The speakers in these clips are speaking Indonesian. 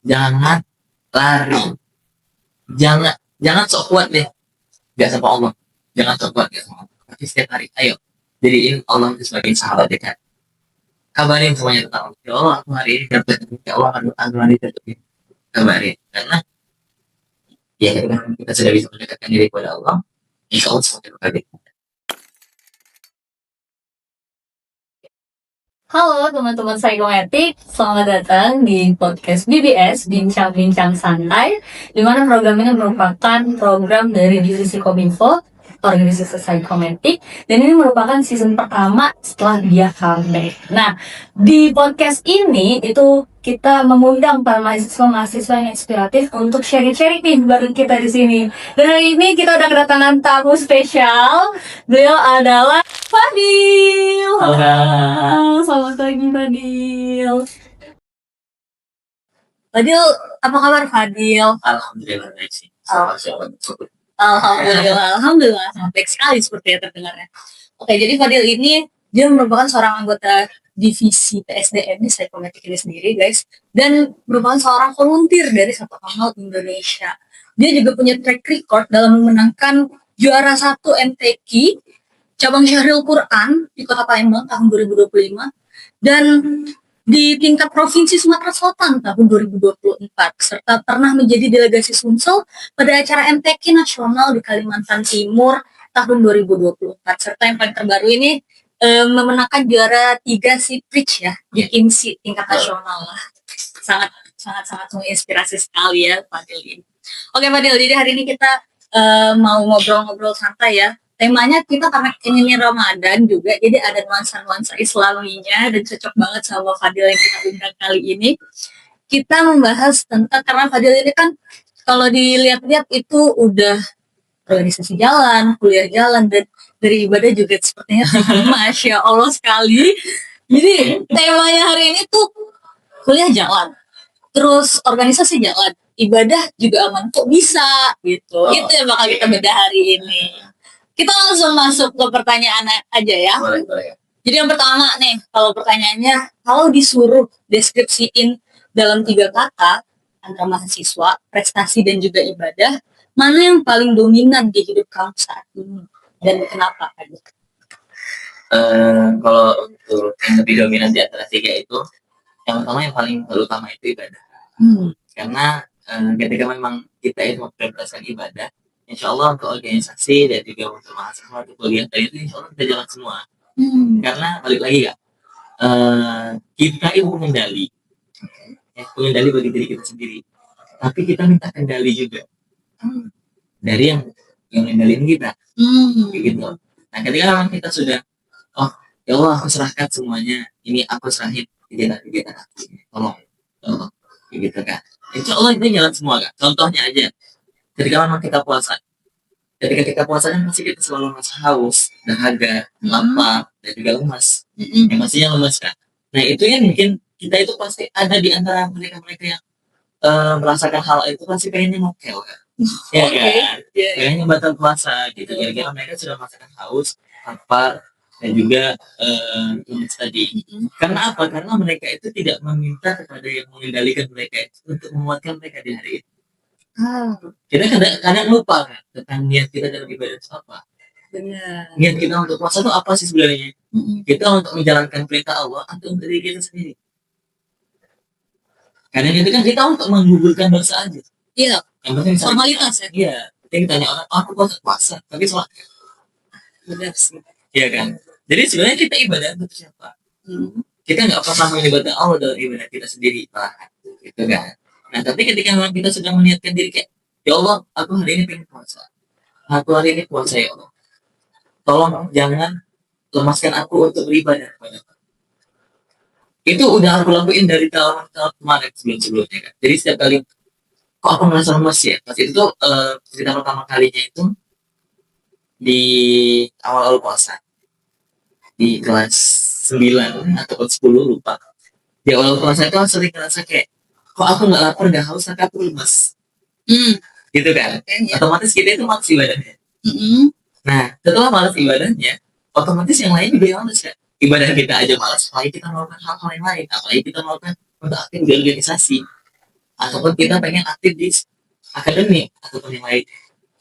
jangan lari, jangan sok kuat deh, gak sama Allah, jangan sok kuat gak sama Allah, tapi setiap hari ayo jadiin Allah itu sebagai sahabat dekat, kabarin semuanya tentang Allah. Ya Allah, aku hari ini dapat ini. Ya Allah, aku hari ini dapat ini. Kabarin, karena ya kita sudah bisa mendekatkan diri kepada Allah, insya Allah semakin baik. Halo teman-teman Psikometik, selamat datang di podcast BBS Bincang-Bincang Santai, di mana program ini merupakan program dari Divisi Kominfo, organisasi Psikometik, dan ini merupakan season pertama setelah dia comeback. Nah, di podcast ini itu kita mengundang para mahasiswa-mahasiswa yang inspiratif untuk sharing-sharing nih bareng kita di sini. Dan hari ini kita udah kedatangan tamu spesial. Beliau adalah Fadil. Halo. Selamat pagi Fadil. Fadil, apa kabar Fadil? Alhamdulillah baik sih. Alhamdulillah, sangat baik sekali seperti yang terdengarnya. Oke, jadi Fadil ini dia merupakan seorang anggota divisi PSDM di Psikometik ini sendiri, guys, dan merupakan seorang volunteer dari Satu Amal Indonesia. Dia juga punya track record dalam memenangkan juara 1 MTQ cabang Syahril Quran di Kota Palembang tahun 2025 dan di tingkat Provinsi Sumatera Selatan tahun 2024 serta pernah menjadi delegasi Sumsel pada acara MTQ nasional di Kalimantan Timur tahun 2024 serta yang paling terbaru ini memenangkan juara 3 Siprich ya di IMSI tingkat nasional lah. Sangat menginspirasi sekali ya Fadil ini. Oke Fadil, jadi hari ini kita mau ngobrol-ngobrol santai ya. Temanya kita karena ini Ramadan juga, jadi ada nuansa-nuansa Islaminya dan cocok banget sama Fadil yang kita undang kali ini. Kita membahas tentang, karena Fadil ini kan kalau dilihat-lihat itu udah organisasi jalan, kuliah jalan, dan dari ibadah juga sepertinya Masya Allah sekali. Jadi temanya hari ini tuh kuliah jalan, terus organisasi jalan, ibadah juga aman, kok bisa gitu. Itu yang bakal kita bedah hari ini. Kita langsung masuk ke pertanyaan aja ya. Boleh. Jadi yang pertama nih, kalau pertanyaannya, kalau disuruh deskripsiin dalam 3 kata antara mahasiswa, prestasi dan juga ibadah, mana yang paling dominan di hidup kamu saat ini dan kenapa? Kalau untuk yang lebih dominan di antara 3 itu, yang pertama yang paling terutama itu ibadah. Karena ketika memang kita itu memprioritaskan ibadah, insya Allah untuk organisasi dan juga untuk mahasiswa untuk kuliah tadi itu insya Allah kita jalan semua. Karena balik lagi ya, kita itu mengendali, mengendali bagi diri kita sendiri. Tapi kita minta kendali juga dari yang mengendalikan kita, gitu. Nah, ketika memang kita sudah, oh ya Allah aku serahkan semuanya, ini aku serahin kegiatan aku, tolong, gitu kan. Insya Allah itu jalan semua kan. Contohnya aja, ketika memang kita puasa kan pasti kita selalu merasa haus, dahaga, lapar, dan juga lemas. Yang pastinya lemas kan. Nah itu yang mungkin kita itu pasti ada di antara mereka yang merasakan hal itu pasti pengennya mokel kan. Ya kan. Pengennya batal puasa gitu. Kira-kira mereka sudah merasakan haus, lapar, dan juga lemas tadi. Karena apa? Karena mereka itu tidak meminta kepada yang mengendalikan mereka itu untuk menguatkan mereka di hari itu. Kita kadang lupa kan tentang niat kita dalam ibadah itu apa. Benar. Niat kita untuk puasa itu apa sih sebenarnya? Kita untuk menjalankan perintah Allah atau untuk diri kita sendiri. Karena itu kan kita untuk menggugurkan dosa aja. Iya. Yang penting formalitas ya. Iya. Kita tanya orang, aku puasa, tapi sholat. Benar sih. Iya kan. Jadi sebenarnya kita ibadah untuk siapa? Kita nggak pernah mengibadah Allah dalam ibadah kita sendiri, gitu kan. Nah, tapi ketika memang kita sudah meniatkan diri kayak, ya Allah, aku hari ini pengen puasa. Aku hari ini puasa ya Allah. Tolong jangan lemaskan aku untuk beribadah kepada Allah. Itu udah aku lakuin dari tahun kemarin sebelumnya kan. Jadi setiap kali, kok aku merasa lemas ya? Pas itu tuh cerita pertama kalinya itu di awal puasa. Di kelas 9 atau 10 lupa. Di awal puasa itu aku sering ngerasa kayak, kok aku nggak lapar, nggak haus, tapi aku lemas. Gitu kan. Otomatis kita itu malas ibadahnya. Nah, setelah malas ibadahnya, otomatis yang lain juga malas kan. Ibadah kita aja malas, apalagi kita melakukan hal-hal yang lain, apalagi kita melakukan untuk aktif di organisasi, ataupun kita pengen aktif di akademik ataupun yang lain,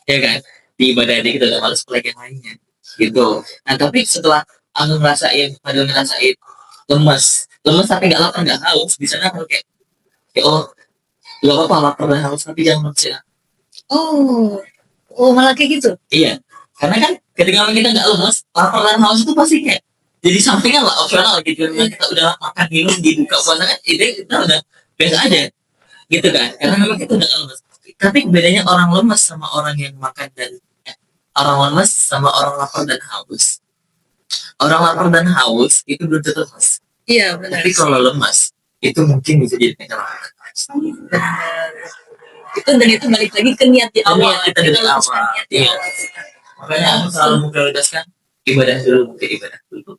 ya kan, di ibadah aja kita udah males apalagi yang lainnya gitu. Nah tapi setelah aku ngerasain lemes tapi nggak lapar nggak haus, di sana aku kayak oh nggak apa-apa lapar dan haus tapi jangan lemes ya. Oh malah kayak gitu. Iya, karena kan ketika kita nggak lemes, lapar dan haus itu pasti kayak jadi sampingan lah, opsional gitu. Karena kita udah makan minum di buka puasa kan, itu kita udah biasa aja, gitu kan. Karena memang kita udah lemes. Tapi bedanya orang lemes sama orang yang makan dan orang lemes sama orang lapar dan haus. Orang lapar dan haus itu belum tentu lemes. Iya benar. Tapi kalau lemes itu mungkin bisa jadi penyebab. Itu dan itu balik lagi ke niat di awal. Kita dari awal. Iya. Makanya aku selalu memprioritaskan ibadah dulu, ibadah dulu.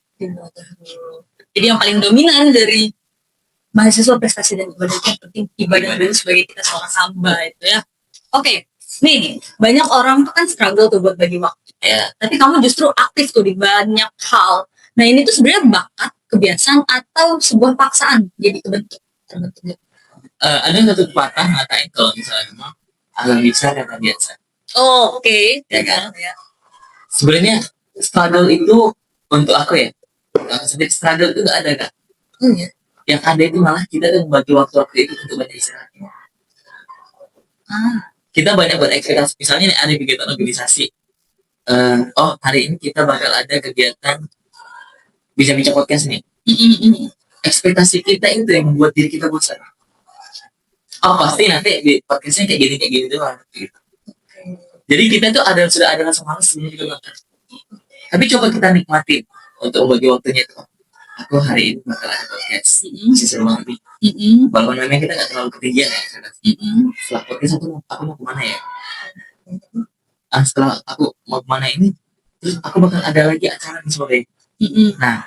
Jadi yang paling dominan dari mahasiswa prestasi dan ibadah itu yang penting ibadah dulu sebagai kita seorang hamba itu ya. Oke, nih banyak orang tuh kan struggle tuh buat bagi waktu ya. Tapi kamu justru aktif tuh di banyak hal. Nah ini tuh sebenarnya bakat, kebiasaan atau sebuah paksaan jadi terbentuk. Ada satu patah ngatain kalau misalnya memang agak bisa kata biasa. Oh oke. Ya kan? Ya. Sebenarnya struggle itu untuk aku ya. Sedikit struggle itu gak ada kan? Ya. Yang ada itu malah kita tuh membagi waktu-waktu itu untuk banyak istirahat. Kita banyak berekspektasi. Misalnya nih, ada kegiatan organisasi. Hari ini kita bakal ada kegiatan bincang-bincang podcast nih. Ekspektasi kita itu yang membuat diri kita bosan. Pasti nanti di podcastnya kayak gini doang. Gitu. Jadi kita tuh sudah ada rasa malas juga banget. Tapi coba kita nikmatin untuk membagi waktunya itu. Aku hari ini bakal ada podcast, masih seru banget nih. Walaupun memang kita nggak terlalu ketinggian ya. Setelah podcast aku mau kemana ya? Setelah aku mau kemana ini, terus aku bakal ada lagi acara dan sebagainya. Nah,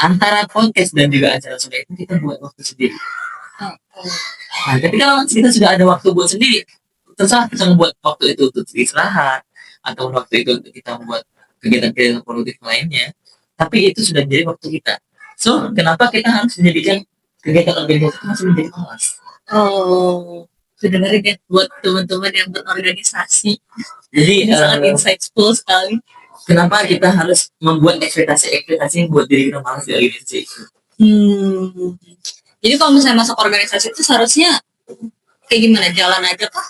antara podcast dan juga acara sebagainya itu kita buat waktu sendiri. Nah, ketika kita sudah ada waktu buat sendiri, terserah kita membuat waktu itu untuk istirahat atau waktu itu untuk kita membuat kegiatan-kegiatan produktif lainnya. Tapi itu sudah menjadi waktu kita. So, kenapa kita harus menjadikan kegiatan organisasi itu masih menjadi malas? Sebenarnya kan buat teman-teman yang berorganisasi. Jadi sangat insightful sekali. Kenapa kita harus membuat ekspektasi buat diri kita malas di organisasi itu? Jadi kalau misalnya masuk organisasi itu seharusnya kayak gimana? Jalan aja kah?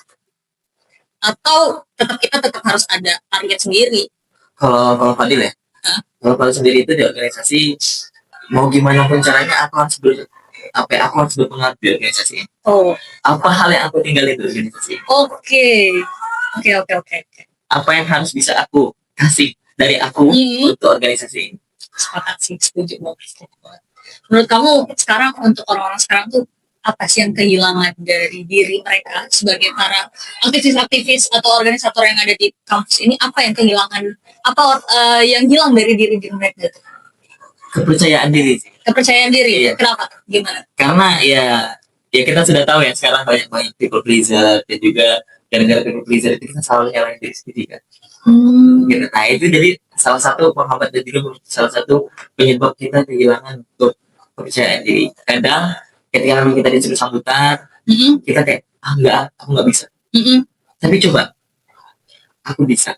Atau kita tetap harus ada target sendiri? Kalau Fadil ya? Kalau Fadil sendiri itu di organisasi, mau gimana pun caranya aku harus berpengaruh di organisasi. Apa hal yang aku tinggalin di organisasi? Oke. Apa yang harus bisa aku kasih dari aku untuk organisasi ini? Sepakat sih, setuju banget. Menurut kamu sekarang untuk orang-orang sekarang tuh apa sih yang kehilangan dari diri mereka sebagai para aktivis-aktivis atau organisator yang ada di kampus ini? Apa yang kehilangan? Yang hilang dari diri mereka? Kepercayaan diri. Iya. Kenapa? Gimana? Karena ya kita sudah tahu ya sekarang banyak people pleaser dan juga gara-gara people pleaser itu kita selalu nyalahin diri sendiri kan. Gitu. Nah itu jadi salah satu penghambat dan juga salah satu penyebab kita kehilangan untuk kepercayaan diri. Kadang ketika kita disuruh sambutan, kita kayak aku nggak bisa. Tapi coba, aku bisa.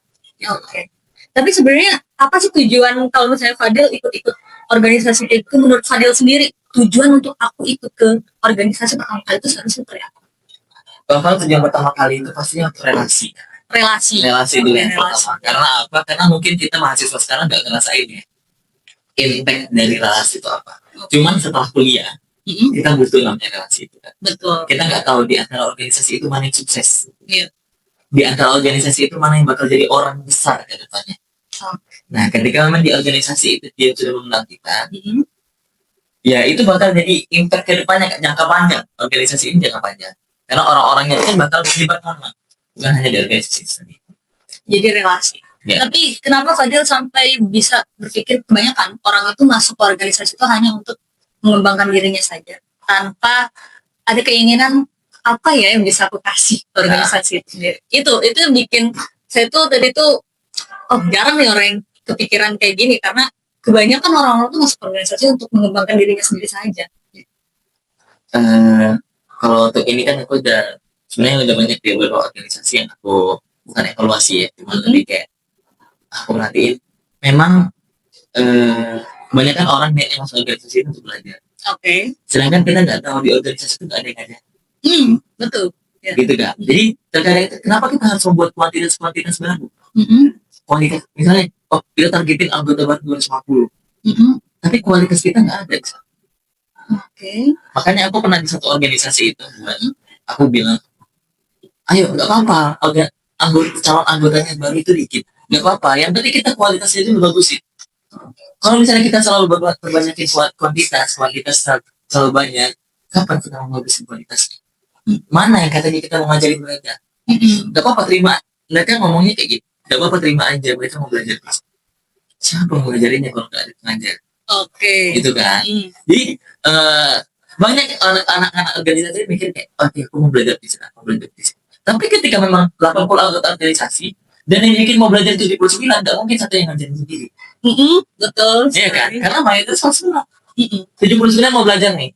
Oke. Tapi sebenarnya apa sih tujuan kalau misalnya Fadil ikut organisasi itu menurut Fadil sendiri? Tujuan untuk aku ikut ke organisasi pertama kali itu seharusnya seperti apa? Bahkan tujuan pertama kali itu pastinya relasi dulu yang pertama. Karena apa? Karena mungkin kita mahasiswa sekarang nggak ngerasain ya impact dari relasi itu apa. Cuman setelah kuliah kita butuh namanya relasi itu kan. Betul. Kita nggak tahu di antara organisasi itu mana yang sukses. Di antara organisasi itu mana yang bakal jadi orang besar ke depannya. Nah, ketika memang di organisasi itu dia sudah mengenal kita, ya itu bakal jadi impact ke depannya jangka panjang. Organisasi ini jangka panjang. Karena orang-orangnya itu bakal terlibat lama, bukan hanya di organisasi sendiri. Jadi relasi. Ya. Tapi kenapa Fadil sampai bisa berpikir kebanyakan orang itu masuk ke organisasi itu hanya untuk mengembangkan dirinya saja, tanpa ada keinginan apa ya yang bisa aku kasih ke organisasi itu sendiri. Itu yang bikin saya tuh tadi tuh jarang nih orang yang kepikiran kayak gini, karena kebanyakan orang-orang tuh masuk organisasi untuk mengembangkan dirinya sendiri saja. kalau untuk ini kan aku sebenarnya udah banyak di beberapa organisasi yang aku bukan evaluasi ya, cuma lebih kayak aku perhatiin memang kebanyakan orang niatnya masuk organisasi itu untuk belajar. Sedangkan kita nggak tahu di organisasi itu nggak ada yang ngajar. Betul. Gitu kan. Jadi terkadang itu kenapa kita harus membuat kuantitas baru? Kualitas misalnya, kita targetin anggota baru 250. Tapi kualitas kita nggak ada. Makanya aku pernah di satu organisasi itu, aku bilang, ayo nggak apa-apa, calon anggotanya baru itu dikit, nggak apa-apa. Yang penting kita kualitasnya itu bagusin. Kalau misalnya kita selalu perbanyakin kuantitas selalu banyak, kapan kita mau bagusin kualitas? Mana yang katanya kita mau ngajarin mereka? Nggak apa-apa terima. Mereka ngomongnya kayak gitu. Nggak apa-apa terima aja. Mereka mau belajar terus. Siapa yang mau ngajarinnya kalau nggak ada pengajar? Gitu kan. Jadi banyak anak-anak organisasi mikir kayak, oke, aku mau belajar di sini, aku mau belajar di sini. Tapi ketika memang 80 anggota organisasi dan yang bikin mau belajar 79, nggak mungkin satu yang ngajarin sendiri. Betul. Iya kan? Karena mayoritas semua 79 mau belajar nih,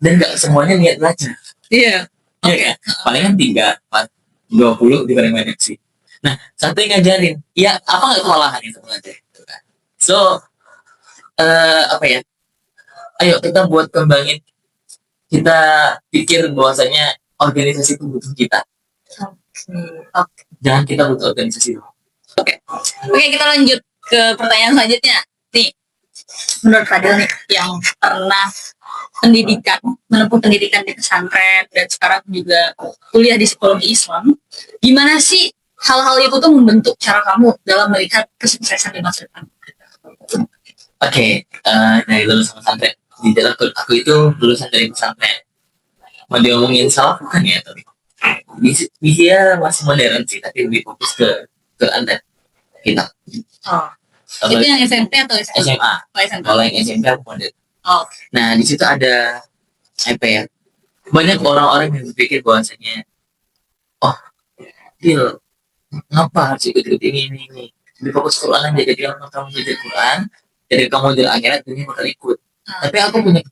dan nggak semuanya niat belajar. Iya. Iya kan? Palingan 3, 4, 20 di paling banyak sih. Nah, satu yang ngajarin, ya apa nggak kewalahan itu belajar gitu kan? So, apa ya? Ayo kita buat kembangin. Kita pikir bahwasanya organisasi itu butuh kita. Jangan kita butuh organisasi doang. Oke, kita lanjut ke pertanyaan selanjutnya. Nih, menurut Fadil nih yang pernah menempuh pendidikan di pesantren dan sekarang juga kuliah di psikologi Islam, gimana sih hal-hal itu tuh membentuk cara kamu dalam melihat kesuksesan di masa depan? Oke, dari lulusan pesantren. Jadi aku itu lulusan dari pesantren. Mau diomongin salah bukan ya, tapi dia masih modern sih, tapi lebih fokus ke anda kita. Itu yang SMP atau SMA? SMA. Kalau yang SMP aku modern. Nah, di situ ada apa ya? Banyak orang-orang yang berpikir bahwasanya, Dil, ngapa harus ikut ini? Lebih fokus Quran aja, jadi kalau kamu belajar Quran, jadi kamu belajar akhirat, dunia bakal ikut. Tapi aku punya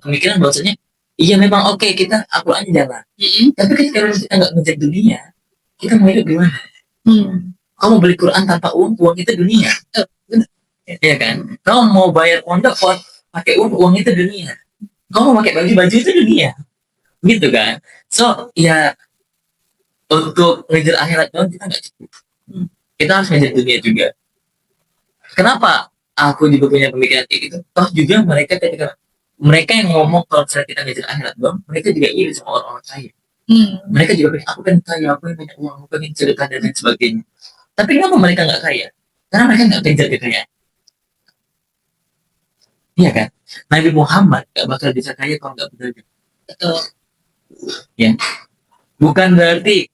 pemikiran bahwasanya, iya memang oke, kita Al-Quran jalan. Tapi ketika kita nggak ngejar dunia, kita mau hidup gimana? Kamu beli Quran tanpa uang itu dunia. Iya kan? Kamu mau bayar pondok pakai uang itu dunia. Kamu mau pakai baju itu dunia. Gitu kan? So, ya untuk ngejar akhirat doang kita nggak cukup. Kita harus ngejar dunia juga. Kenapa aku juga punya pemikiran kayak gitu? Toh juga mereka yang ngomong kalau misalnya kita ngejar akhirat doang, mereka juga iri sama orang-orang kaya. Mereka juga pengen, aku pengen kaya, aku pengen banyak uang, aku pengen sedekah dan lain sebagainya. Tapi kenapa mereka nggak kaya? Karena mereka nggak kejar kekayaan. Iya kan? Nabi Muhammad nggak bakal bisa kaya kalau nggak belajar. Betul. Ya. Bukan berarti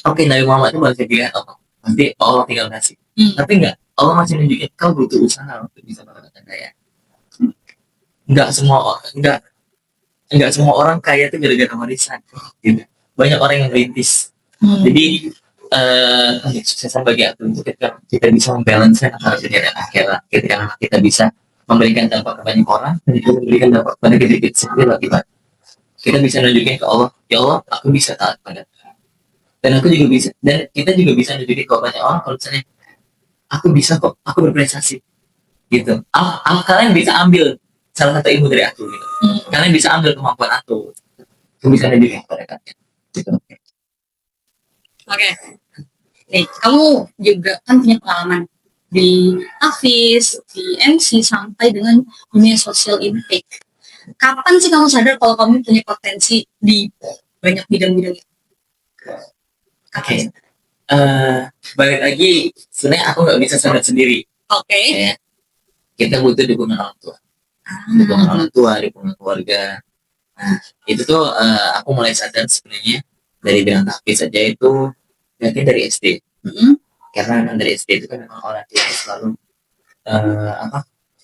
Nabi Muhammad itu masih pilihan Allah. Nanti Allah tinggal kasih. Tapi enggak, Allah masih nunjukin kau butuh usaha untuk bisa mendapatkan kaya. Enggak semua orang kaya itu gara-gara warisan. Gitu. Banyak orang yang rintis. Jadi kesuksesan bagi aku itu ketika kita bisa membalance antara dunia dan akhirat. Ketika kita bisa memberikan dampak ke banyak orang, dan juga memberikan dampak pada diri kita sendiri akibat. Kita bisa nunjukin ke Allah, ya Allah, aku bisa taat pada. Dan aku juga bisa, dan kita juga bisa nunjukin ke banyak orang kalau misalnya aku bisa kok, aku berprestasi. Gitu. Kalian bisa ambil salah satu ilmu dari aku gitu. Kalian bisa ambil kemampuan aku. Aku bisa nunjukin kepada kalian. Gitu. Oke. Nih, kamu juga kan punya pengalaman di Hafiz, di MC, sampai dengan dunia social impact. Kapan sih kamu sadar kalau kamu punya potensi di banyak bidang-bidang itu? Oke. Balik lagi, sebenarnya aku nggak bisa sadar sendiri. Ya. Kita butuh dukungan orang tua. Dukungan orang tua, dukungan keluarga. Nah, itu tuh aku mulai sadar sebenarnya dari bidang Hafiz saja itu dari SD. Karena memang dari SD itu kan memang orang tua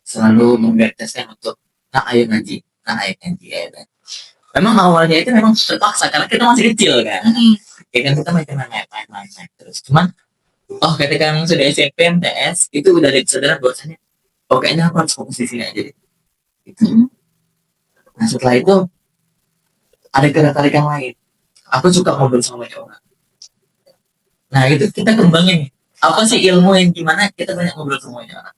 selalu membiarkan untuk ayo ngaji. Memang awalnya itu memang terpaksa karena kita masih kecil kan. Ya kan kita masih main terus. Cuman ketika memang sudah SMP MTS itu udah ada kesadaran bahwasanya kayaknya aku harus fokus di sini aja. Gitu. Nah setelah itu ada ketertarikan lain. Aku suka ngobrol sama banyak orang. Nah itu kita kembangin. Apa sih ilmu yang gimana kita banyak ngobrol sama banyak orang?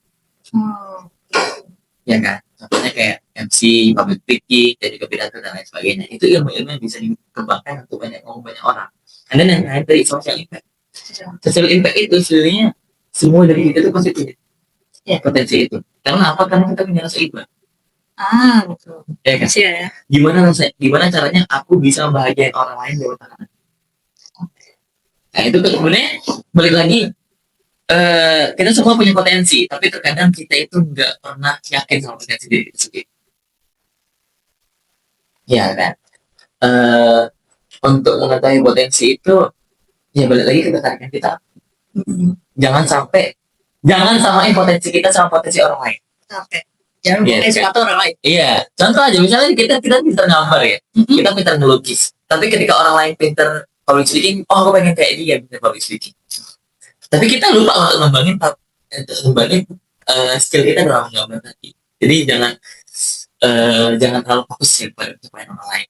Ya kan? Contohnya kayak MC, public speaking, dan juga pidato dan lain sebagainya. Itu ilmu-ilmu yang bisa dikembangkan untuk banyak ngomong banyak orang. And then yang lain dari social impact. Social impact itu sebenarnya semua dari kita itu positif. Ya, potensi itu. Karena apa? Karena kita punya rasa iba. Betul. Ya kan? Ya. Gimana caranya aku bisa membahagiakan orang lain lewat makanan? Nah itu kemudian balik lagi, kita semua punya potensi, tapi terkadang kita itu nggak pernah yakin sama potensi diri kita sendiri. Ya kan? Untuk mengetahui potensi itu, ya balik lagi ketertarikan kita. Jangan samain potensi kita sama potensi orang lain. Jangan potensi orang lain. Iya, contoh aja misalnya kita pintar gambar ya, kita pintar ngelukis. Tapi ketika orang lain pintar public speaking, aku pengen kayak dia pintar public speaking. Tapi kita lupa untuk ngembangin skill kita dalam menggambar tadi. Jadi jangan terlalu fokus ya pada pencapaian orang lain.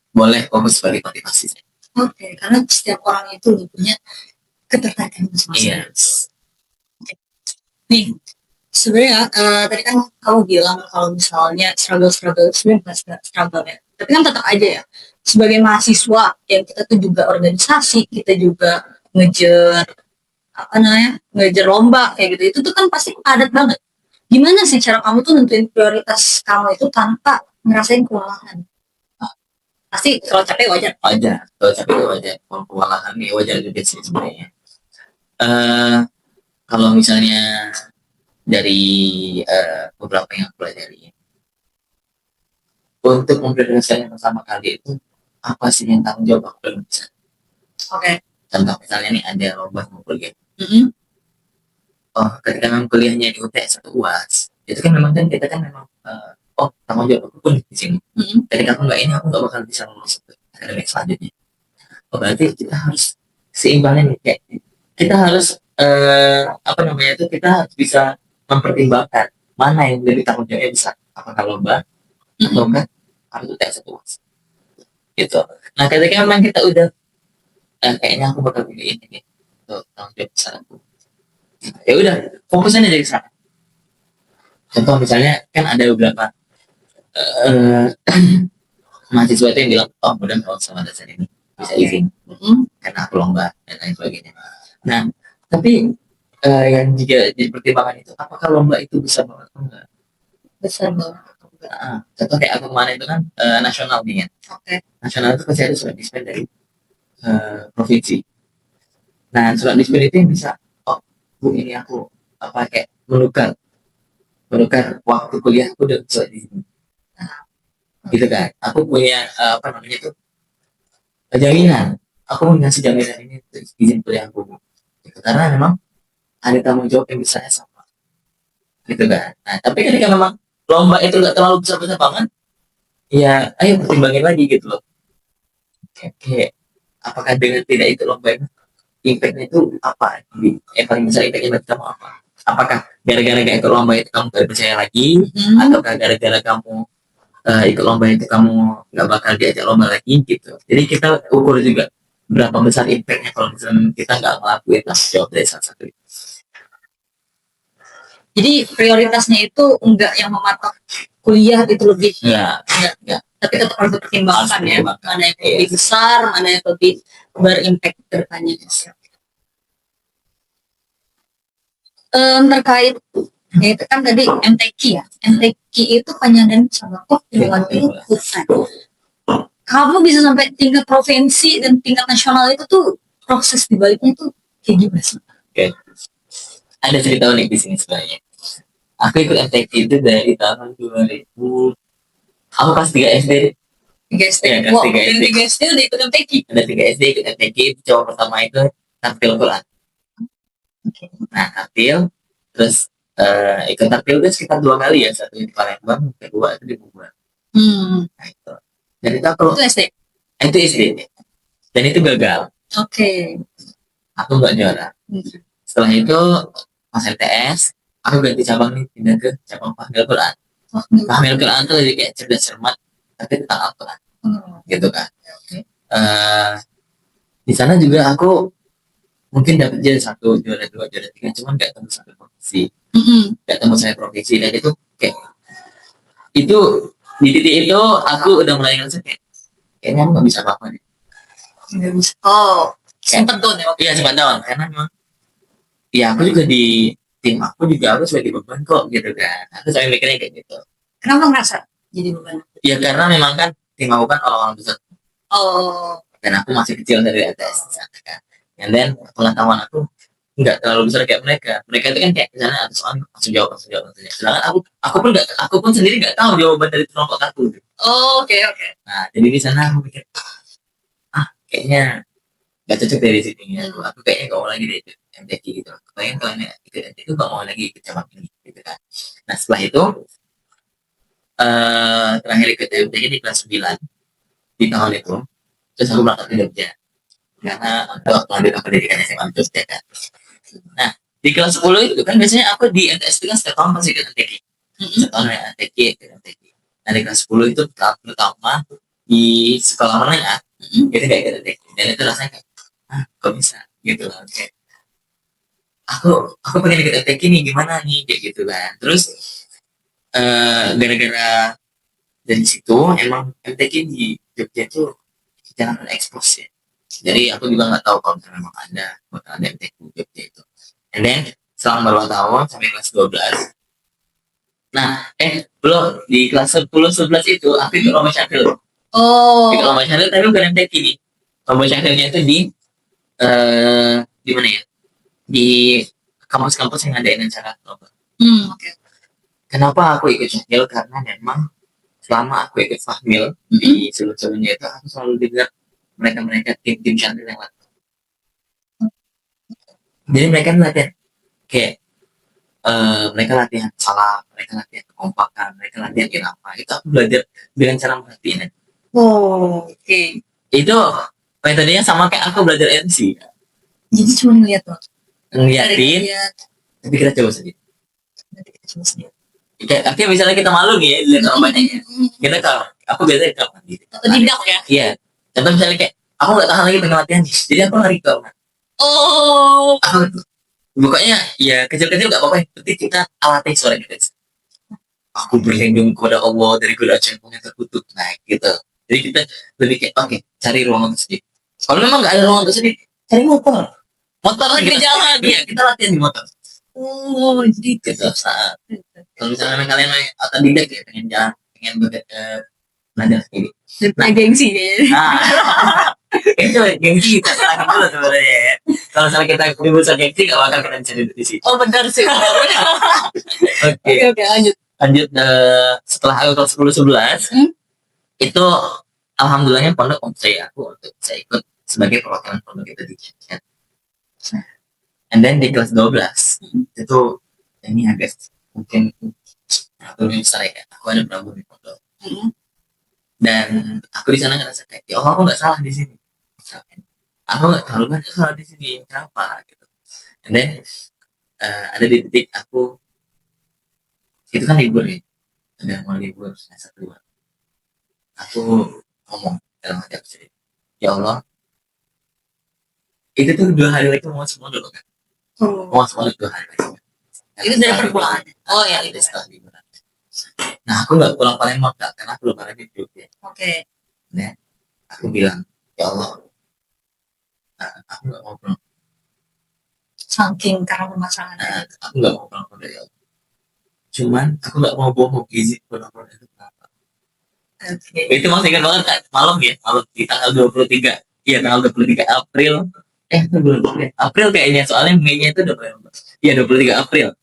Boleh fokus sebagai motivasi. Oke, karena setiap orang itu punya ketertarikan masing-masing. Yes. Nih, sebenarnya tadi kan kamu bilang kalau misalnya struggle sebenarnya struggle ya. Tapi kan tetap aja ya, sebagai mahasiswa yang kita tuh juga organisasi, kita juga ngejar lomba kayak gitu, itu tuh kan pasti padat banget. Gimana sih cara kamu tuh nentuin prioritas kamu itu tanpa ngerasain kewalahan? Pasti kalau capek wajar. Kalau capek wajar, kalau kewalahan nih wajar juga sih sebenarnya. Kalau misalnya dari beberapa yang aku pelajari, untuk memprioritaskan yang pertama kali itu apa sih yang tanggung jawab aku belum bisa. Oke. Contoh misalnya nih ada lomba mau kuliah. Ketika memang kuliahnya di UTS atau UAS, itu kan memang kan kita kan memang tanggung jawab aku pun di sini. Ketika aku nggak ini, aku nggak bakal bisa lulus akademik selanjutnya. Berarti kita harus seimbangnya nih, kayak kita harus kita harus bisa mempertimbangkan mana yang lebih tanggung jawabnya besar, apakah lomba atau enggak harus UTS atau UAS gitu. Nah ketika memang kita udah kayaknya aku bakal pilih ini nih untuk tanggung jawab besar aku, ya udah fokusnya dari sana. Contoh misalnya kan ada beberapa mahasiswa itu yang bilang, mudah kalau sama dasar ini bisa izin karena aku lomba dan lain sebagainya. Nah tapi yang juga jadi pertimbangan itu, apakah lomba itu besar banget atau enggak? Besar banget. Contoh kayak aku kemarin itu kan nasional nih kan. Nasional itu pasti ada surat dispen dari provinsi. Nah surat dispen itu yang bisa, Bu ini aku kayak menukar waktu kuliah aku udah surat di sini. Gitu kan. Aku punya jaminan. Aku ngasih jaminan ini untuk izin kuliah aku. Gitu. Karena memang ada tanggung jawab yang bisa sama. Gitu kan. Nah tapi ketika memang lomba itu nggak terlalu besar-besar banget, ya ayo pertimbangin lagi gitu loh. Kayak apakah dengan tidak itu lomba itu impact-nya itu apa? Yang paling besar impact-nya buat kamu apa? Apakah gara-gara gak ikut lomba itu kamu gak percaya lagi, ataukah gara-gara kamu ikut lomba itu kamu gak bakal diajak lomba lagi gitu. Jadi kita ukur juga berapa besar impact-nya kalau misalnya kita gak ngelakuin tanggung jawab dari satu. Jadi prioritasnya itu enggak yang mematok kuliah itu lebih, enggak. Tapi tetap harus dipertimbangkan ya, mana yang lebih besar, mana yang lebih berimpact ke depannya. Terkait ya itu kan tadi MTQ ya, MTQ itu penyandang sanggup dengan hutan. Kamu bisa sampai tingkat provinsi dan tingkat nasional itu tuh proses dibaliknya tuh kayak gimana sih? Oke. Ada cerita unik di sini sebenarnya. Aku ikut MTQ itu dari tahun 2000. Aku kelas 3 SD. 3 SD. Ya, kelas 3 SD. 3 SD udah ikut MTQ. Ada 3 SD ikut MTQ. Coba pertama itu tampil Quran. Nah, tampil terus ikut tampil itu sekitar 2 kali ya, satu di Palembang, kedua itu di Bogor. Nah, itu. Dan itu aku itu SD. Itu SD. Dan itu gagal. Oke. Aku nggak juara. Setelah itu pas LTS, aku ganti cabang nih, pindah ke cabang Fahmil Quran. Fahmil Quran tuh jadi kayak cerdas cermat, tapi tentang Al-Quran. gitu kan. Oke. Di sana juga aku mungkin dapat juara 1, juara 2, juara 3, cuman nggak tembus sampai provinsi, nggak tembus sampai provinsi. Dan itu kayak itu di titik itu aku udah mulai ngerasa kayaknya aku nggak bisa apa-apa nih. Nggak bisa. Oh, sempet down ya waktu Iya itu. sempat down karena memang ya aku juga di tim aku juga aku sebagai beban kok gitu kan. Aku selalu mikirnya kayak gitu. Kenapa ngerasa jadi beban? Ya karena memang kan tim aku kan orang-orang besar Oh, dan aku masih kecil dari atas di sana kan. And then pengetahuan aku nggak terlalu besar kayak mereka. Mereka itu kan kayak misalnya ada soal langsung jawab, langsung jawab, langsung jawab. Sedangkan aku pun sendiri nggak tahu jawaban dari kelompok aku. oke, oke. Nah jadi di sana aku mikir kayaknya nggak cocok dari sini ya. Aku kayaknya nggak mau lagi deh ikut MTQ gitu. Kalian kalian ikut MTQ nggak mau lagi ikut cabang ini gitu kan. Nah setelah itu terakhir ikut MTQ di kelas 9 di tahun itu. Terus aku berangkat ke Jogja karena untuk melanjutkan pendidikan SMA di Jogja kan. Nah di kelas 10 itu kan biasanya aku di MTS itu kan setiap tahun pasti ikut MTQ. Setiap tahun ya MTQ ikut MTQ. Nah di kelas 10 itu tahap pertama di sekolah menengah itu kayak ikut MTQ. Dan itu rasanya kayak kok bisa gitu loh. Kayak aku pengen ikut MTQ nih gimana nih kayak gitu kan. Terus gara-gara dari situ emang MTQ di Jogja tuh jangan ekspos ya. Jadi aku juga nggak tahu kalau misalnya memang bakal ada MTQ di Jogja itu. And then selama beberapa tahun sampai kelas 12. Nah, belum di kelas 10 11 itu aku ikut lomba syakil. Oh, Ikut lomba syakil tapi bukan MTQ nih. Lomba syakilnya itu di mana ya? Di kampus-kampus yang ngadain acara lomba. oke. Kenapa aku ikut syakil? Karena memang selama aku ikut fahmil di sebelum-sebelumnya itu aku selalu dengar mereka tim syakil yang latihan. Jadi mereka latihan kayak mereka latihan salah, mereka latihan kekompakan, mereka latihan irama. Itu aku belajar dengan cara merhatiin. Oh, oke. Itu metodenya sama kayak aku belajar MC. Jadi cuma ngeliat tuh. Ngeliatin, tapi kita coba sendiri. Kayak akhirnya misalnya kita malu nih ya, lihat orang banyak ya. Kita kalau aku biasanya kalau mandiri. Otodidak ya? Iya. Contoh misalnya kayak aku nggak tahan lagi pengen latihan nih, jadi aku lari ke orang. Oh, Aku pokoknya ya kecil-kecil nggak apa-apa, yang penting kita alatnya suara kita. Aku berlindung kepada Allah dari godaan syaitan yang terkutuk. Nah gitu. Jadi kita lebih kayak oke, cari ruangan tersendiri. Kalau memang nggak ada ruangan tersendiri, cari motor. Motor lagi di jalan. Iya, kita latihan di motor. oh, jadi Gitu. Saat kalau misalnya kalian atau tidak ya pengen belajar sendiri. Nah, gengsi kayaknya. Nah, itu gengsi kita serahkan dulu sebenarnya ya. Kalau misalnya kita berusaha gengsi, gak bakal kita bisa duduk di sini. Oh, benar sih. Oke. Oke, lanjut. Lanjut setelah aku kelas 10 11 itu alhamdulillahnya pondok mempercayai aku untuk saya ikut sebagai perwakilan pondok itu di Jogja. And then di kelas 12 itu ini agak mungkin lebih besar ya. Aku ada berapa di pondok. Dan aku di sana ngerasa kayak ya Allah aku nggak salah di sini. Aku nggak terlalu banyak salah di sini. Kenapa gitu. And then ada di titik aku itu kan libur ya. Ada mau libur semester 2. Aku ngomong dalam hati aku sendiri, ya Allah itu tuh 2 hari lagi mau semua dulu kan. Mau semua 2 hari lagi. Itu dari perpulaan. Oh ya itu setelah liburan. Nah aku nggak pulang Palembang karena aku belum ada di Jogja. Oke. Nah aku bilang ya Allah aku nggak mau pulang. Saking karena permasalahan. Aku nggak mau pulang dari Allah. Cuman aku nggak mau bohong izin pulang itu kenapa? Itu masih ingat banget kan malam ya, malam di tanggal 23. Iya tanggal 23 April. Bulan April kayaknya soalnya Mei-nya itu 24. Iya 23 April.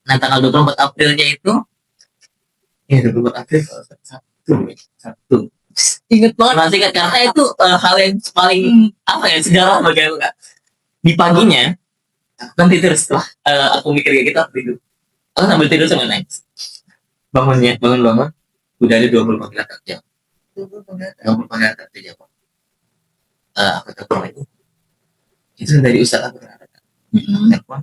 Nah tanggal 24 Aprilnya itu ya 24 April Sabtu. Ingat banget. Masih ingat karena itu hal yang paling apa ya sejarah bagi aku kak. Di paginya aku kan tidur setelah aku mikir kayak gitu aku tidur. Aku sambil tidur sama nangis. Bangun udah ada 20 panggilan kerja. 20 panggilan kerja kok. Aku telepon lagi. Itu dari Ustaz aku telepon.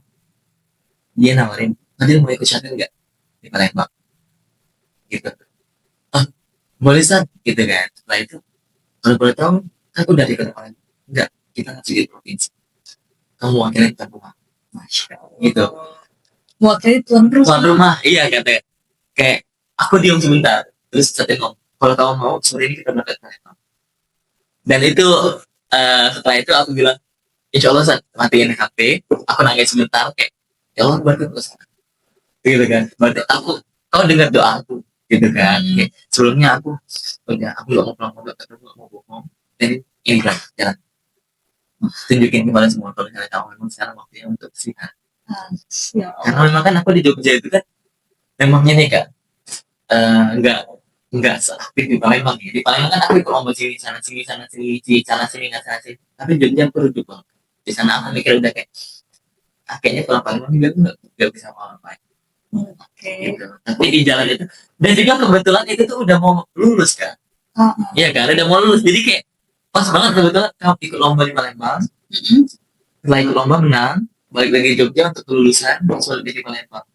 Dia nawarin, Fadil mau ikut syakir nggak di Palembang? Gitu. boleh San gitu kan. Setelah itu kalau boleh tahu kan udah di kota Palembang, enggak, kita ngasih di provinsi, kamu wakilin tuan rumah. Masya Allah. Gitu. Wakilnya Tuan rumah, iya katanya. Kayak aku diam sebentar, terus saya ngomong, kalau kamu mau sore ini kita berangkat ke Palembang. Dan itu setelah itu aku bilang, insya Allah saat matiin HP, aku nangis sebentar kayak, ya Allah berarti aku kesana. Gitu kan, berarti kau dengar doa aku, gitu kan. Kayak, sebelumnya udah aku gak mau pulang, gak mau bohong, dan ini kan jalan, tunjukin kepada semua kalau misalnya kamu memang sekarang waktunya untuk istirahat. Karena memang kan aku di Jogja itu kan memangnya nih kak, nggak seaktif di Palembang ya. Di Palembang kan aku ikut lomba sini sana sini sana sini sana sini nggak sana sini. Tapi Jogja aku rujuk banget. Di sana aku mikir udah kayak, kayaknya pulang Palembang juga tuh nggak bisa apa-apa. Gitu. Tapi di jalan itu, dan juga kebetulan itu tuh udah mau lulus kan. Iya kan, udah mau lulus. Jadi kayak pas banget kebetulan kamu ikut lomba di Palembang. Setelah ikut lomba menang, balik lagi ke Jogja untuk kelulusan, masuk di Palembang.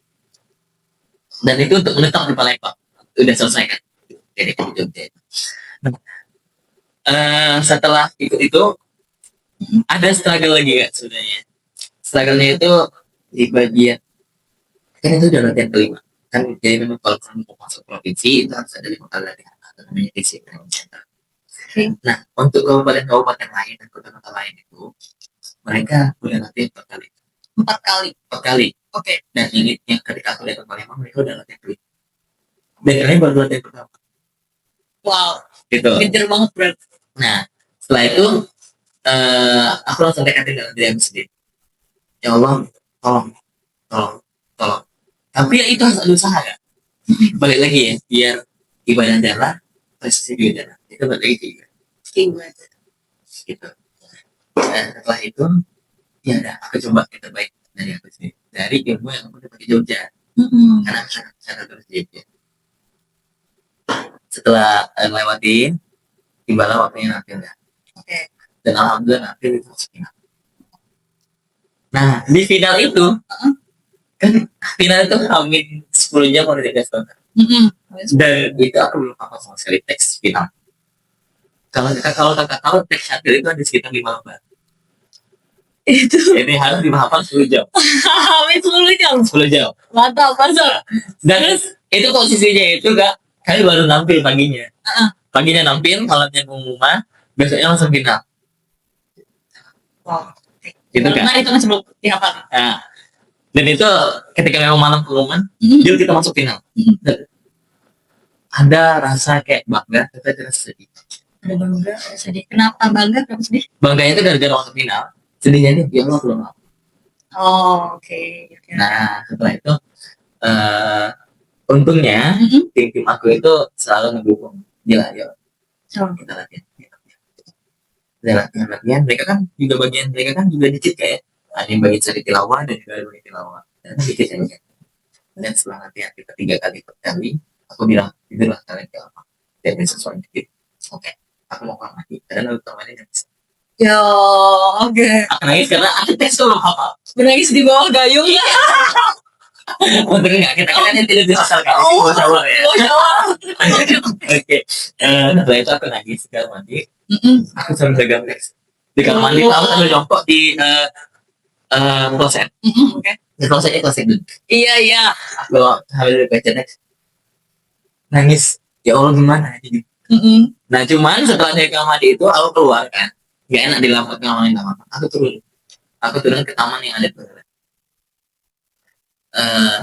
Dan itu untuk menetap di Palembang. Udah selesai kan. Jadi di Jogja. Setelah itu ada struggle lagi kak sebenarnya. Struggle-nya itu di bagian, kan itu udah latihan kelima kan, jadi memang kalau kamu mau masuk provinsi itu harus ada 5 kali latihan atau namanya fisik training center. Nah untuk kabupaten lain dan kota-kota lain itu mereka udah latihan 4 kali. Oke. Dan ini yang ketika aku lihat Palembang mereka udah latihan kelima dan kalian baru latihan pertama. Wow, gitu. Gencar banget berarti. Nah setelah itu aku langsung dekatin dengan diri aku sendiri, ya Allah tolong tolong tolong. Tapi ya itu harus ada usaha kan. Balik lagi ya, biar ibadah jalan, prestasi juga jalan. Itu balik lagi juga. Gitu. Dan setelah itu, ya udah aku coba yang terbaik dari aku sendiri. Dari ilmu yang aku dapat di Jogja. Karena aku sangat terus di Jogja. Setelah lewatin, tibalah waktunya nampil ya. Dan alhamdulillah nampil itu masuk final. Nah di final itu kan final itu hamin 10 jam udah dikasih tahu. Dan itu aku belum hafal sama sekali teks final. Kalau kakak tahu teks syatir itu ada sekitar 5 lembar. Itu ini harus dihafal 10 jam. Hamin 10 jam. 10 jam. Mantap. Dan itu posisinya itu kak, kali baru nampil paginya. Paginya nampil, malamnya pengumuman, besoknya langsung final. Wow. Gitu kan? Nah itu masih belum dihafal. Nah, dan itu ketika memang malam pengumuman, jadi kita masuk final. Ada rasa kayak bangga, tapi ada rasa sedih. Ada bangga, sedih. Kenapa bangga? Kenapa sedih? Bangganya itu gara-gara masuk final. Sedihnya ini, ya Allah belum. Oh, oke. Nah, setelah itu, untungnya tim aku itu selalu mendukung. Gila, yuk. Kita latihan. Latihan. Mereka kan juga dikit kayak ada yang bagi cari tilawah dan juga ada bagi tilawah. Dan dikit aja. Dan setelah latihan kita 3 kali per kali, aku bilang itulah kalian ke apa dan sesuatu dikit. Oke, aku mau kamu lagi karena utamanya nangis. Yo, oke. Aku nangis karena aku tes belum hafal. Menangis di bawah gayung. Bener nggak, kita kan tidak bisa kali. Oh, coba ya. Oke. Setelah itu aku nangis di kamar mandi. Aku sambil pegang teks di kamar mandi, aku sambil jongkok di kloset. Oke. Di klosetnya kloset dulu. Iya. Aku sambil baca teks. Nangis, ya Allah gimana gitu. Nah cuman setelah dari kamar mandi itu aku keluar kan, gak enak di lampu kamar mandi. Aku turun ke taman yang ada tuh.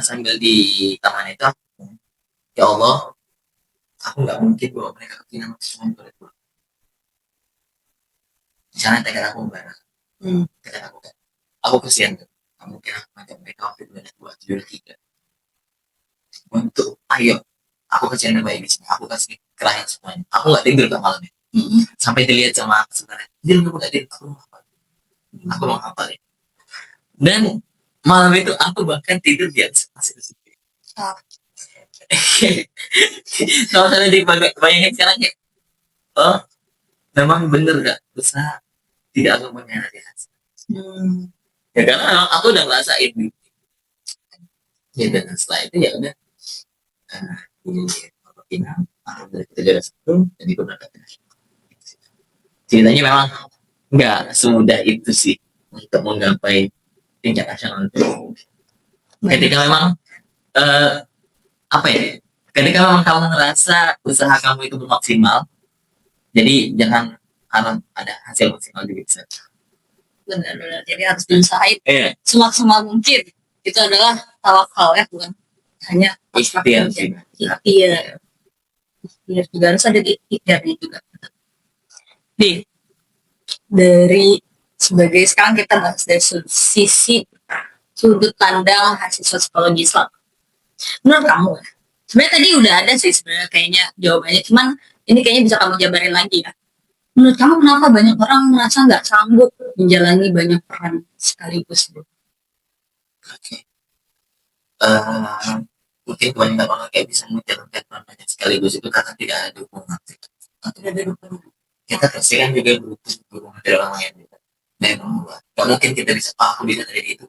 Sambil di taman itu ya Allah, aku nggak mungkin bawa mereka ke final semua itu. Misalnya tekan aku bareng, tekan aku kesian tuh. Mungkin aku macam mereka waktu itu ada 2-3 untuk ayo aku kesian baik di sini, aku kasih kerahin semuanya. Aku nggak tidur ke malamnya, sampai dilihat sama aku sebenarnya. Dia nggak mau tidur, aku mau hafal ya. Dan malam itu aku bahkan tidur di atas pasir sendiri. Kalau saya dibayangin sekarang ya, oh memang bener gak usaha tidak akan mengkhianati hasil. Ya karena aku udah ngerasain ya, dan setelah itu ya udah final, alhamdulillah kita juara satu dan ikut berangkat ke nasional. Ceritanya memang nggak semudah itu sih untuk menggapai tingkat nasional itu. Ketika memang apa ya? Ketika memang kamu ngerasa usaha kamu itu bermaksimal, jadi jangan harap ada hasil maksimal juga bisa. Benar-benar. Jadi harus diusahain Iya. semaksimal mungkin. Itu adalah tawakal ya, bukan hanya Ikhtiar sih. Ikhtiar. Ikhtiar juga harus ada ikhtiarnya juga. Nih, dari sebagai sekarang kita bahas dari sisi sudut pandang mahasiswa psikologi Islam. Menurut kamu, sebenarnya tadi udah ada sih sebenarnya kayaknya jawabannya, cuman ini kayaknya bisa kamu jabarin lagi ya. Menurut kamu kenapa banyak orang merasa nggak sanggup menjalani banyak peran sekaligus? Oke. Mungkin kebanyakan orang kayak bisa menjalankan peran banyak sekaligus itu karena tidak ada dukungan. Tidak ada dukungan. Kita pasti kan juga butuh dukungan dari orang lain. Dari orang luar. Gak mungkin kita bisa, aku bisa dari itu.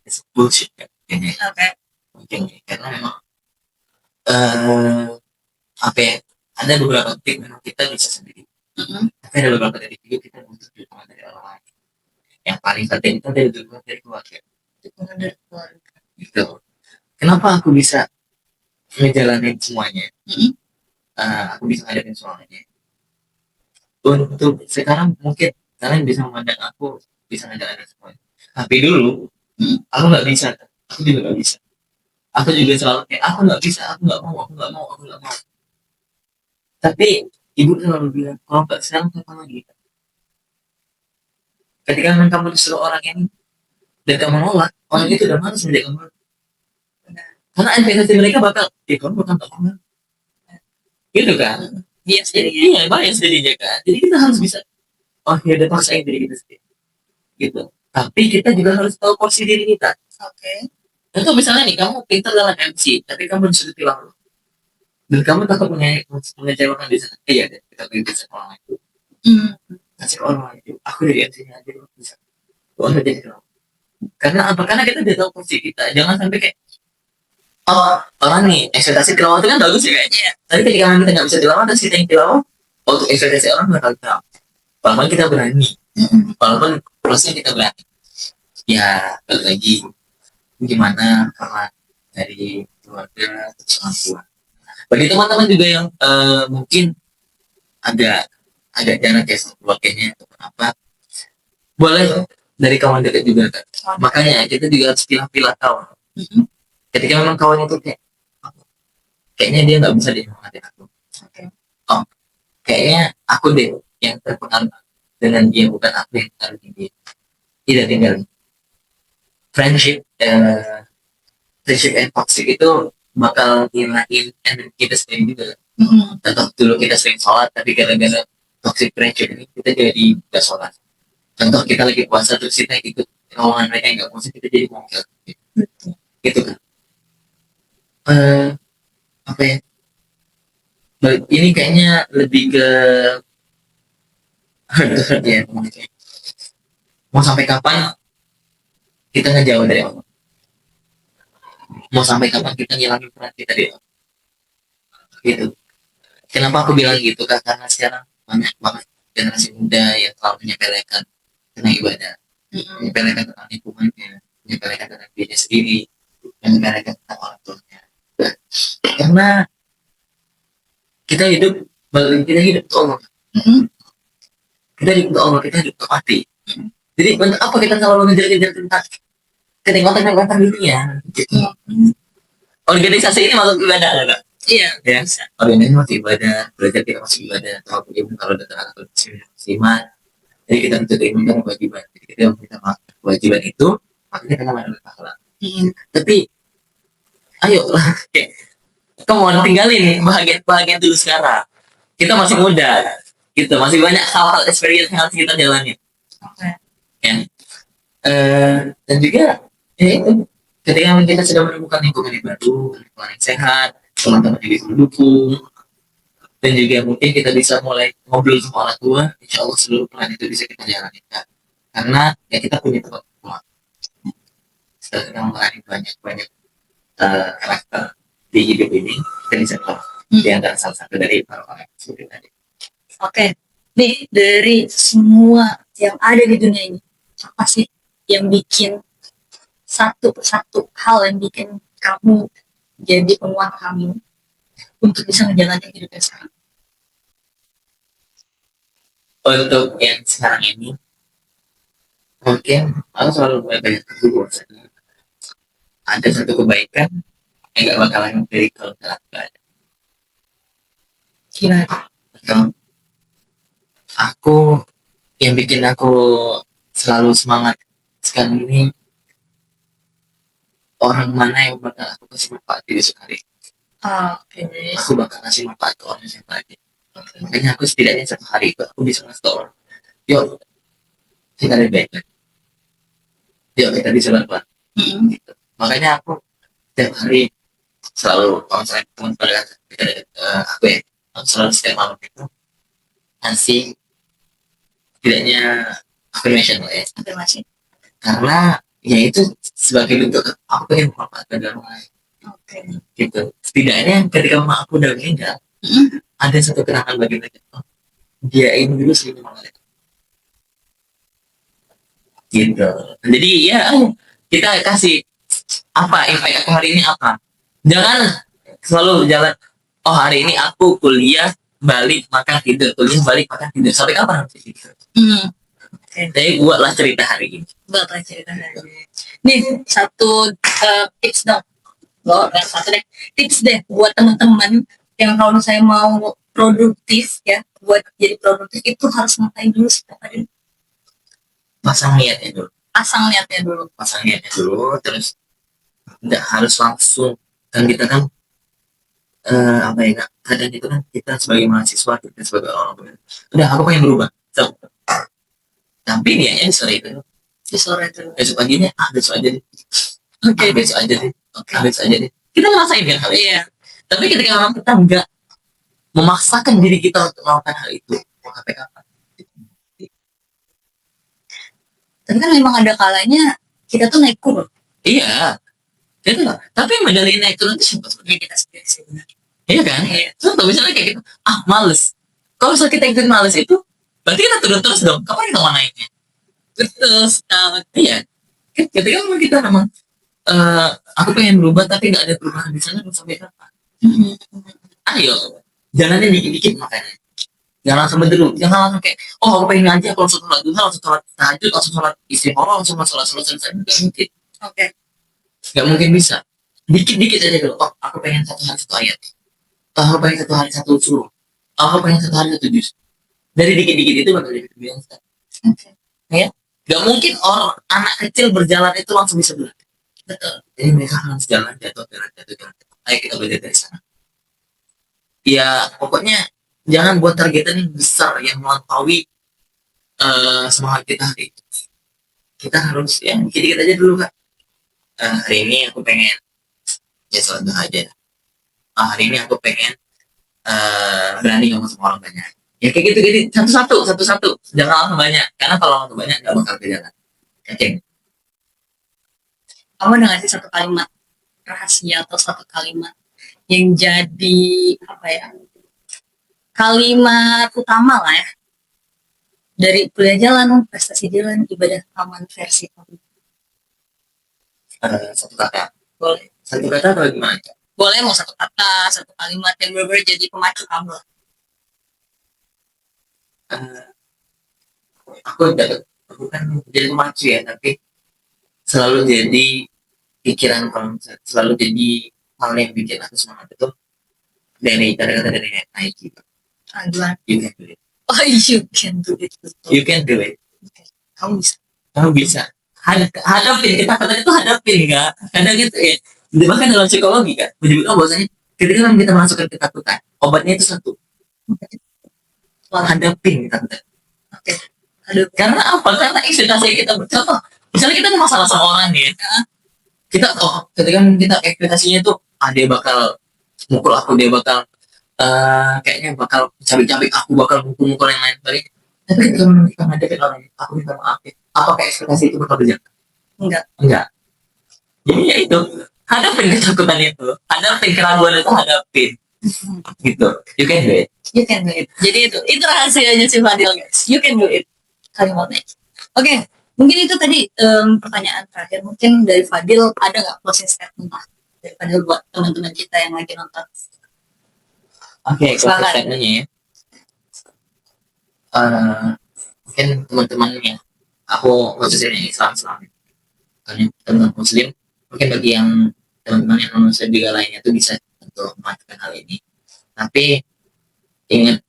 It's bullshit kan. Oke. Mungkin karena memang apa ya, ada beberapa titik memang kita bisa sendiri. Tapi ada beberapa titik juga kita butuh dukungan dari orang lain. Yang paling penting itu dari dukungan dari keluarga. Dukungan dari keluarga. Gitu. Kenapa aku bisa ngejalanin semuanya? Aku bisa ngadepin semuanya. Untuk sekarang mungkin kalian bisa memandang aku bisa ngejalanin semuanya. Tapi dulu aku nggak bisa. Aku juga nggak bisa. Aku juga selalu kayak aku nggak bisa, aku nggak mau. Tapi ibu selalu bilang, kalau nggak sekarang kapan lagi? Ketika memang kamu disuruh orang ini dan kamu nolak, orang itu udah malas menjadi kamu. Karena ekspektasi mereka bakal, kamu bakal banget. Gitu kan? Iya, bias jadinya kan. Jadi kita harus bisa, oh ya udah paksain diri kita sendiri. Gitu. Tapi kita juga harus tahu porsi diri kita. Oke. Untuk misalnya nih, kamu pintar dalam MC, tapi kamu disuruh tilang. Dan kamu takut mengecewakan di sana. Iya deh, kita bisa orang itu. Kasih ke orang itu. Aku dari MC-nya aja bisa. Orang jadi kenapa? Karena apa? Karena kita udah tahu porsi kita. Jangan sampai kayak, oh orang nih ekspektasi tilawah itu kan bagus ya kayaknya. Tapi ketika kita nggak bisa tilawah, terus kita yang tilawah, untuk ekspektasi orang bakal tahu. Walaupun kita berani, walaupun prosesnya kita berani. Ya, balik lagi gimana karena dari keluarga terus orang tua. Bagi teman-teman juga yang mungkin agak jarak ya sama keluarganya atau apa, boleh dari kawan dekat juga kan. Makanya kita juga harus pilih-pilih kawan. Ketika memang kawan itu kayaknya dia nggak bisa dihormati aku. Oh, kayaknya aku deh yang terpengaruh dengan dia, bukan aku yang terpengaruh dia. Tidak tinggal friendship and toxic itu bakal ngilangin energi kita sendiri juga. Contoh dulu kita sering sholat, tapi gara-gara toxic friendship ini kita jadi nggak sholat. Contoh kita lagi puasa terus kita ikut omongan mereka yang nggak puasa, kita jadi mongkel. Gitu kan. Apa ya? Ini kayaknya lebih ke ya, mau sampai kapan kita ngejauh dari Allah? Mau sampai kapan kita ngilangin peran kita di Allah? Gitu. Kenapa aku bilang gitu? Karena sekarang banyak banget generasi muda yang terlalu menyepelekan tentang ibadah, menyepelekan tentang lingkungannya, menyepelekan tentang dirinya sendiri, menyepelekan tentang orang tuanya. Karena kita hidup untuk Allah. Kita hidup untuk Allah, kita hidup untuk mati. Jadi untuk apa kita selalu ngejar-ngejar tentang kenikmatan dunia? Gitu. Organisasi ini masuk ibadah enggak? Iya. Ya. Organisasi masuk ibadah, belajar kita masuk ibadah. Kalau datang anak muslimat, jadi kita menjaga kewajiban. Jadi kita meminta maaf kewajiban itu, maka kita akan mendapat pahala. Tapi ayo lah, kamu tinggalin nih bahagian dulu sekarang. Kita masih muda, gitu, masih banyak hal-hal experience yang harus kita jalani. Ya. Dan juga itu ketika kita sudah menemukan lingkungan yang baru, lingkungan yang sehat, teman-teman yang bisa mendukung, dan juga mungkin kita bisa mulai ngobrol sama orang tua, insya Allah seluruh plan itu bisa kita jalani. Karena ya kita punya tempat pulang. Setelah kita mengalami banyak karakter di hidup ini kita bisa keluar di antara salah satu dari orang-orang seperti tadi. Oke, nih dari semua yang ada di dunia ini, apa sih yang bikin satu persatu hal yang bikin kamu jadi penguat kamu untuk bisa menjalani hidupnya sekarang? Untuk yang sekarang ini mungkin aku selalu banyak bersyukur ada satu kebaikan yang gak bakalan dari kalau gak ada. Gimana? Aku yang bikin aku selalu semangat sekarang ini orang mana yang bakal aku kasih manfaat di esok hari. Oke. Aku bakal kasih manfaat ke orang yang lain. Makanya aku setidaknya satu hari itu aku bisa ngasih tau orang, yuk kita lebih baik lagi, yuk kita bisa berbuat. Gitu. Makanya aku setiap hari selalu kalau misalnya teman pada aku ya, aku selalu setiap malam itu ngasih setidaknya affirmation lah ya. Afirmasi. Karena ya itu sebagai bentuk aku pengen memanfaatkan orang lain. Oke. Gitu. Setidaknya ketika mama aku udah meninggal, ada satu kenangan bagi mereka. Oh, dia ini dulu sering mengalami. Gitu. Jadi ya kita kasih apa impact aku hari ini apa. Jangan selalu jalan. Oh hari ini aku kuliah balik makan tidur, kuliah balik makan tidur. Sampai kapan harus tidur? Jadi buatlah cerita hari ini. Buatlah cerita hari ini. Nih satu tips dong. Satu deh tips deh buat teman-teman yang kalau saya mau produktif ya, buat jadi produktif itu harus ngapain dulu setiap hari? Pasang niatnya dulu. Pasang niatnya dulu. Terus nggak harus langsung kan kita kan apa ya, kadang itu kan kita sebagai mahasiswa, kita sebagai orang udah aku pengen berubah so, tapi niatnya di sore itu besok paginya besok aja deh. Besok aja deh kita ngerasain kan hal itu. Iya. Tapi ketika orang kita nggak memaksakan diri kita untuk melakukan hal itu mau sampai kapan? Tapi kan memang ada kalanya kita tuh naik turun. Iya itu lah. Tapi medali naik turun itu siapa sebenarnya? Kita sendiri sih benar. Iya kan? Contoh misalnya kayak gitu, males. Kalau misalnya kita ikut males itu, berarti kita turun terus dong. Kapan kita mau naiknya? Betul sekali. Iya. Ketika memang kita memang aku pengen berubah tapi nggak ada perubahan di sana sampai kapan? Ayo, jalanin dikit-dikit makanya. Jangan langsung dulu, jangan langsung kayak, oh aku pengen ngaji, aku langsung sholat duha, langsung sholat tahajud, langsung sholat istiqoroh, langsung sholat selesai. Nggak mungkin. Oke. Nggak mungkin bisa. Dikit-dikit aja dulu. Oh, aku pengen satu hari satu ayat. Aku pengen satu hari satu suruh. Aku pengen satu hari satu juz. Dari dikit-dikit itu bakal jadi biasa. Ya, nggak mungkin orang anak kecil berjalan itu langsung bisa berlatih. Betul. Jadi mereka harus jalan jatuh. Ayo kita belajar dari sana. Ya pokoknya jangan buat targetan yang besar yang melampaui semangat kita hari itu. Kita harus ya dikit-dikit aja dulu Kak. Hari ini aku pengen ya sholat duha aja. Hari ini aku pengen berani ngomong sama orang banyak. Ya kayak gitu jadi satu-satu jangan langsung banyak karena kalau langsung banyak nggak bakal berjalan. Kaceng. Kamu udah ngasih satu kalimat rahasia atau satu kalimat yang jadi apa ya? Kalimat utama lah ya. Dari kuliah jalan, prestasi jalan, ibadah aman versi kamu. Satu kata. Boleh. Satu kata atau gimana? Boleh mau satu kata, satu kalimat yang benar-benar jadi pemacu kamu. Aku bukan jadi pemacu ya, tapi selalu jadi pikiran kalau selalu jadi hal yang bikin aku semangat itu dari kata-kata dari Nike. You can do it. Oh, you can do it. You can do it. Kamu bisa. Hadapin kata-kata itu hadapin enggak? Kadang gitu ya. Bahkan dalam psikologi kan menyebutkan bahwasanya ketika kita masukkan ketakutan, obatnya itu satu. Hadapin kata-kata. Oke. Karena apa? Karena ekspektasi kita bercontoh. Misalnya kita ada masalah sama orang nih, kita ketika kita ekspektasinya itu dia bakal mukul aku, dia bakal kayaknya bakal cabik-cabik aku, bakal mukul-mukul yang lain sebagainya. Tapi ketika kita ngadepin orang ini, aku minta maaf ya. Apakah ekspektasi itu bakal berjalan? Enggak. Jadi ya itu hadapin ketakutan itu, hadapin keraguan itu, hadapin gitu. You can do it. You can do it. Jadi itu rahasianya si Fadil, guys. You can do it. Kalimatnya. Oke, mungkin itu tadi pertanyaan terakhir. Mungkin dari Fadil ada nggak closing statement dari Fadil buat teman-teman kita yang lagi nonton? Oke, closing statementnya ya. Mungkin teman-teman ya, aku khususnya Islam karena teman Muslim, mungkin bagi yang teman-teman yang non Muslim juga lainnya itu bisa untuk melakukan hal ini. Tapi ingat,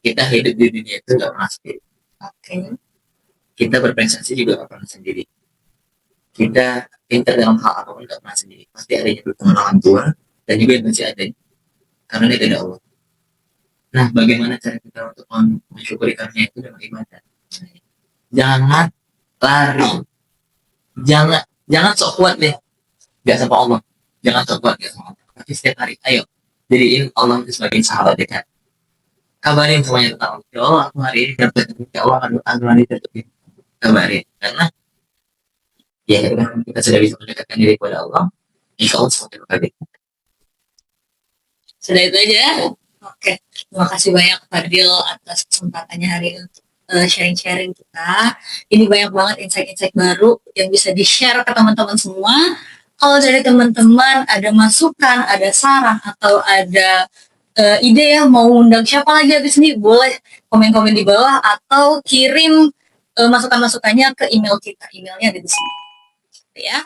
kita hidup di dunia itu nggak pernah sendiri. Kita berprestasi juga nggak pernah sendiri. Kita pintar dalam hal apapun nggak pernah sendiri. Pasti ada yang bertemu orang tua dan juga yang masih ada. Karena itu ada Allah. Nah, bagaimana cara kita untuk mensyukuri karunia itu dengan ibadah? Jangan lari, jangan sok kuat deh, gak sama Allah. Jangan sok kuat gak sama Allah. Tapi setiap hari, ayo jadiin Allah itu sebagai sahabat dekat. Kabarin semuanya tentang Allah. Ya Allah, aku hari ini dapat, ya Allah akan hari ini kabarin. Karena ya ketika kita sudah bisa mendekatkan diri kepada Allah, insya Allah semakin baik. Sudah itu aja. Oke, terima kasih banyak Fadil atas kesempatannya hari ini untuk sharing-sharing kita. Ini banyak banget insight-insight baru yang bisa di-share ke teman-teman semua. Kalau dari teman-teman ada masukan, ada saran, atau ada ide ya mau undang siapa lagi habis ini, boleh komen-komen di bawah atau kirim masukan-masukannya ke email kita. Emailnya ada di sini. Ya.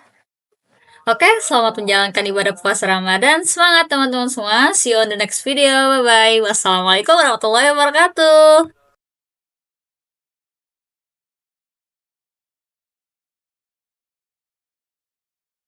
Oke, selamat menjalankan ibadah puasa Ramadan. Semangat teman-teman semua. See you on the next video. Bye-bye. Wassalamualaikum warahmatullahi wabarakatuh.